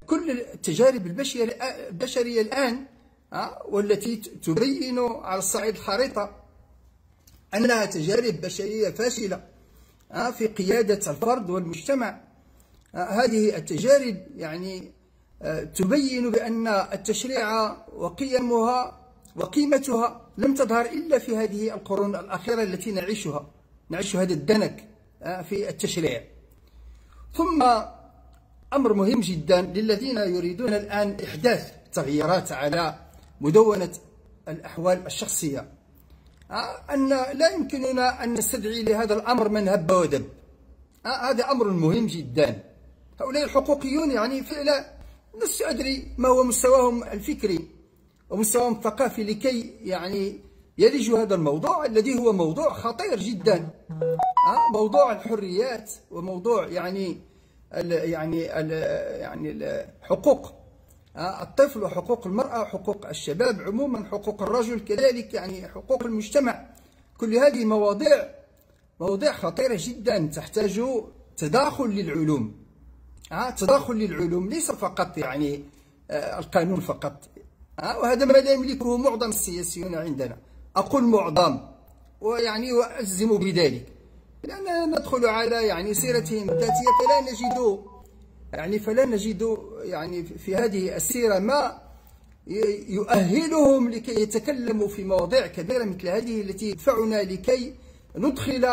كل التجارب البشرية الآن والتي تبين على الصعيد الخريطة أنها تجارب بشرية فاشلة في قيادة الفرد والمجتمع. هذه التجارب يعني تبين بأن التشريع وقيمها وقيمتها لم تظهر إلا في هذه القرون الأخيرة التي نعيش هذا الدنك في التشريع. ثم أمر مهم جدا للذين يريدون الآن إحداث تغييرات على مدونة الأحوال الشخصية، أن لا يمكننا أن نستدعي لهذا الأمر من هب ودب. هذا أمر مهم جدا. هؤلاء الحقوقيون يعني فعلا لست أدري ما هو مستواهم الفكري ومستواهم الثقافي لكي يعني يلجوا هذا الموضوع الذي هو موضوع خطير جدا، موضوع الحريات وموضوع يعني حقوق الطفل وحقوق المرأة وحقوق الشباب عموما، حقوق الرجل كذلك، يعني حقوق المجتمع. كل هذه مواضيع خطيرة جدا تحتاج تداخل للعلوم. تداخل للعلوم ليس فقط يعني القانون فقط، وهذا ما لا يملكه معظم السياسيون عندنا. أقول معظم ويعني وأجزم بذلك، لأننا ندخل على يعني سيرتهم الذاتية فلا نجد يعني في هذه السيرة ما يؤهلهم لكي يتكلموا في مواضيع كبيرة مثل هذه التي تدفعنا لكي ندخل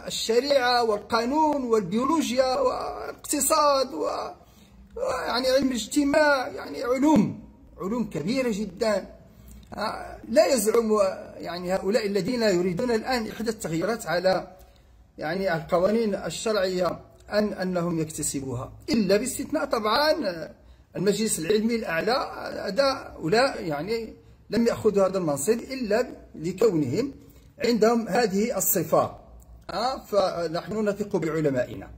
الشريعة والقانون والبيولوجيا والاقتصاد ويعني علم الاجتماع، يعني علوم كبيرة جدا. لا يزعم يعني هؤلاء الذين يريدون الآن إحداث تغييرات على يعني القوانين الشرعية أنهم يكتسبوها، إلا باستثناء طبعا المجلس العلمي الأعلى. هؤلاء يعني لم يأخذوا هذا المنصب إلا لكونهم عندهم هذه الصفات. فنحن نثق بعلمائنا.